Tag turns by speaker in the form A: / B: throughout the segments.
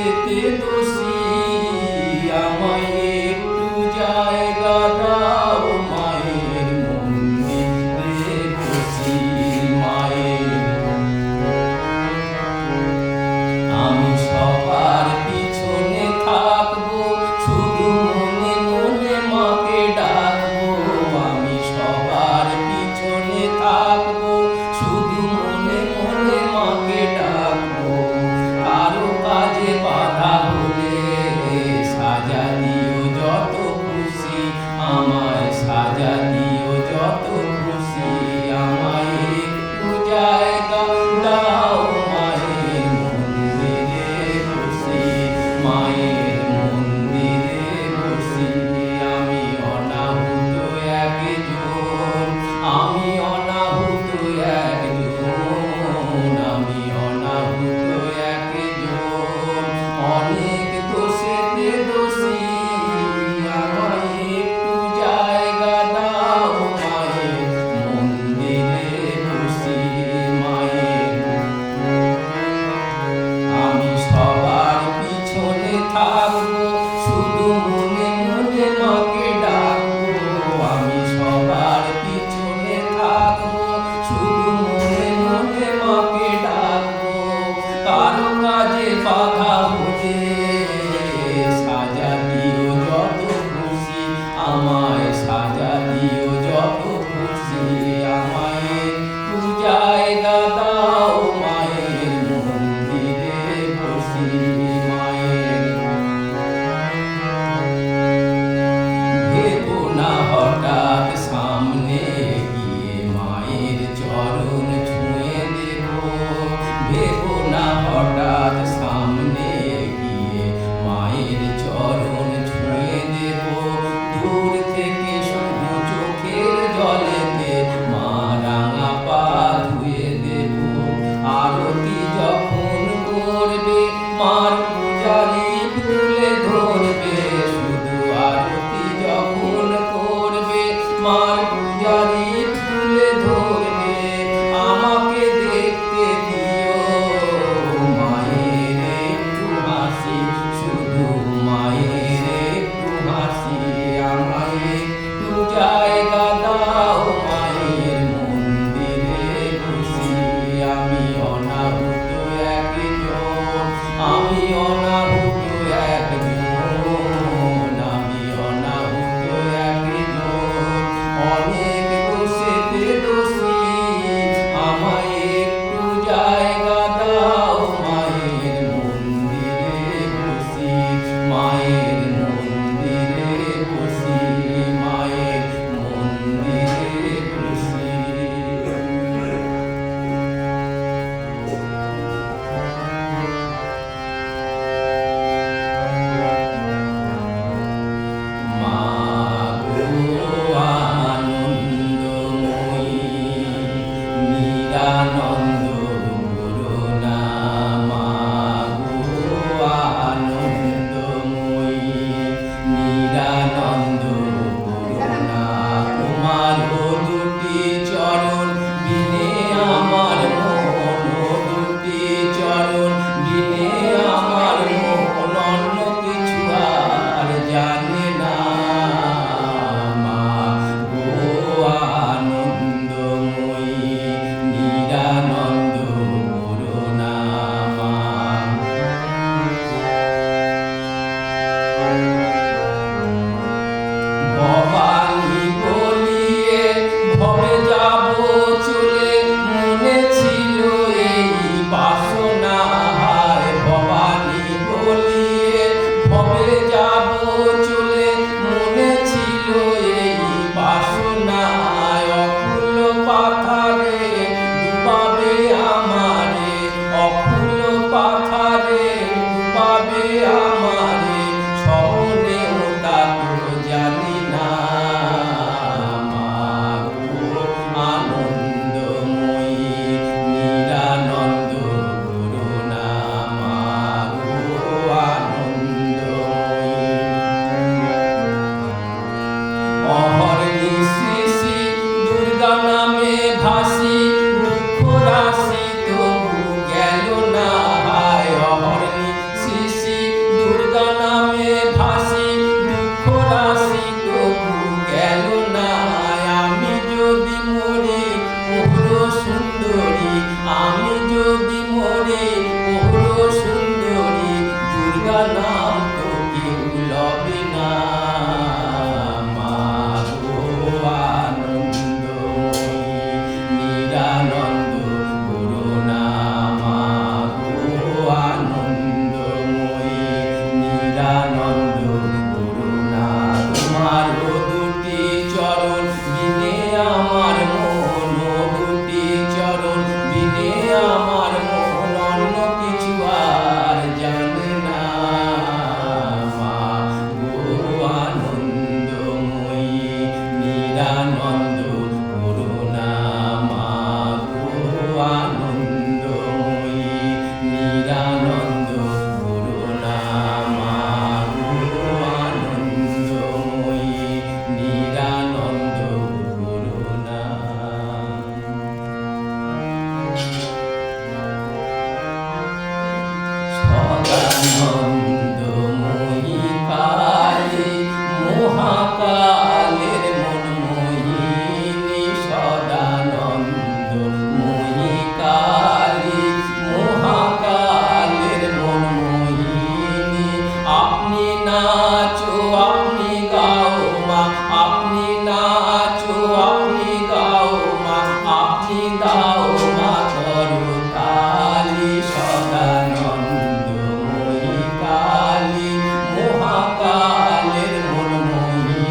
A: দোষেতে দোষী আমায় একটু জায়গা দাও মায়ের মন্দিরে বসি মায়ের আমি সবার পিছনে থাকবো শুধু মনে মনে মাকে ডাকবো আমি সবার পিছনে থাকবো শুধু মনে মনে মাকে ডাকবো কারো কাজে বাধা হলে সাজা দিও যত খুশি আমায় সাজা দিও যত খুশি আমায় একটু জায়গা দাও মায়ের মন্দিরে বসি মায়ের মন্দিরে বসি আমি অনাহুত একজন আমি অনাহুত একজন আমি অনাহুত একজন অনেক দোষেতে দোষী আমায় একটু জায়গা দাও মায়ের মন্দিরে বসি মায়ের আমি সবার পিছনে থাকবো শুধু মনে মনে মাকে ডাকবো আমি সবার পিছনে থাকবো শুধু মনে মনে মাকে ডাকবো কারো কাজে বাধা হলে সাজা দিও যত খুশি আমায় সাজা দিও যত খুশি আমায় একটু জায়গা দাও মায়ের মন্দিরে বসি মায়ের ভেবো না হঠাৎ সামনে গিয়ে মায়ের চরণ ছুঁয়ে দেব ভেবো না হঠাৎ সামনে গিয়ে মায়ের চরণ ছুঁয়ে দেব দূর থেকে শুধু চোখের জলেতে মা রাঙা পা ধুয়ে দেব আরতি যখন করবে মার পূজারি তুলে ধরবে শুধু আরতি যখন করবে মার পূজারি তুলে ধরবে আমাকে দেখতে দিও মায়ের একটু হাসি শুধু মায়ের একটু হাসি আমায় একটু জায়গা দাও মায়ের মন্দিরে বসি আমি অনাহুত একজন আমি অনাহুত একজন আমি অনাহুত একজন অনেক দোষেতে দোষী আমায় একটু জায়গা দাও মায়ের মন্দিরে বসি মায়ের মন্দিরে বসি মায়ের মন্দিরে বসি মা গো আনন্দময়ী নিরানন্দ করুণা মা গো আনন্দময়ী নিরানন্দ করুণা তোমার দুটি চরণ বিনে আমার মন দুটি চরণ বিনে আমার মন অন্য কিছু আর জানে না মা গো আনন্দময়ী নিরানন্দ করুণা মা ভবানী বলিয়ে ভবে যাব চলে মনে ছিল এই বাসনা হায় ভবানী বলিয়ে ভবে যাব চলে মনে ছিল এই বাসনা অকুল পাথারে ডুবাবে আমারে অকুল পাথারে ডুবাবে আমারে স্বপ্নেও তা তো জানি না মা গো আনন্দময়ী নিরানন্দ করুণা মা গো আনন্দময়ী অহর্নি শ্রী শ্রী দুর্গা নামে ভাসি দুঃখ রাশি তবু গেল না হায় অহর্নি শ্রী শ্রী দুর্গা নাম তো কেউ লবে না মা গো আনন্দময়ী নিরানন্দ করুণা মা গো আনন্দময়ী নিরানন্দ করুণা তোমার দুটি চরণ বিনে আমার মন দুটি চরণ বিনে আমার মন অন্য কিছু আর জানে না মা গো আনন্দময়ী নিরানন্দ করুণা মা গো আনন্দময়ী নিরানন্দ করুণা মা গো আনন্দময়ী নিরানন্দ করুণা সদানন্দময়ী কালী মহাকালের মনমোহিনী সদানন্দময়ী কালী মহাকালের মনমোহিনী আপনি নাচো আপনি গাও মা আপনি নাচো আপনি গাও মা আপনি দাও মা করতালি সদানন্দময়ী কালী মহাকালের মনমোহিনী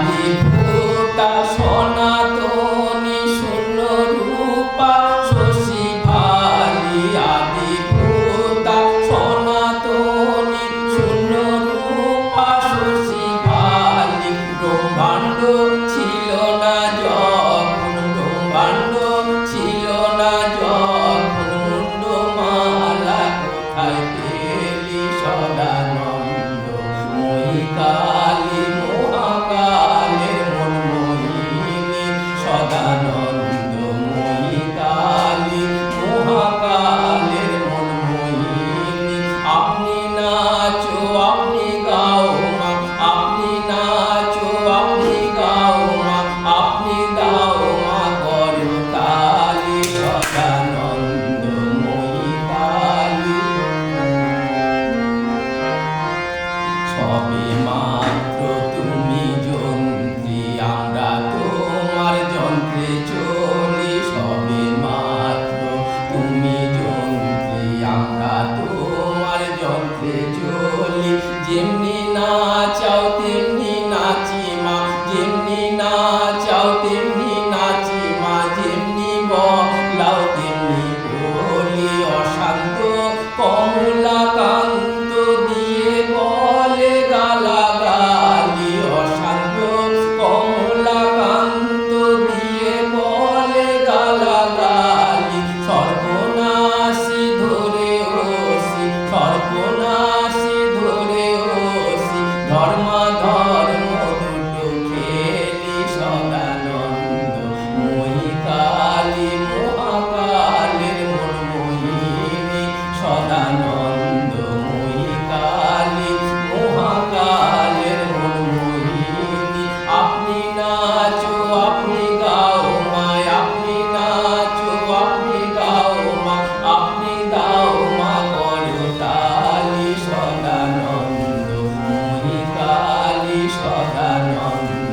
A: আদিভূতা সনাতনী শূন্য রূপা শশী ভালি আদিভূতা সনাতনী শূন্য রূপা শশী ভালি ব্রহ্মাণ্ড ছিল না যখন ব্রহ্মাণ্ড ছিল না যখন মুন্ডমালা কোথায় পেলি সদানন্দময়ী কালী মহাকালের মনমোহিনী সদানন্দময়ী কালী মহাকালের মনমোহিনী আপনি নাচো আপনি গাও মা আপনি নাচো আপনি গাও মা আপনি দাও মা করতালি সদানন্দময়ী কালী সবে মাত্র তুমি যন্ত্রী আমরা তোমার যন্ত্রে চলি সবে মাত্র তুমি যন্ত্রী আমরা তোমার যন্ত্রে চলি যেমনি নাচাও তেমনি নাচি মা যেমনি নাচাও তেমনি নাচি মা যেমনি বলাও তেমনি বলি অশান্ত কমলাকান্ত দিয়ে বলে গালাগালি অশান্ত কমলাকান্ত দিয়ে বলে গালাগালি সর্বনাশী ধরে ওসি সর্বনাশী ধরে ওসি ধর্মাধর্ম দুটো খেলি সদানন্দময়ী কালী মহাকালের মনমোহিনী সদানন্দময়ী কালী মহাকালের মনমোহিনী আপনি নাচো আপনি গাও মা আপনি নাচো আপনি গাও মা আপনি দাও মা করতালি সদানন্দময়ী কালী সদানন্দ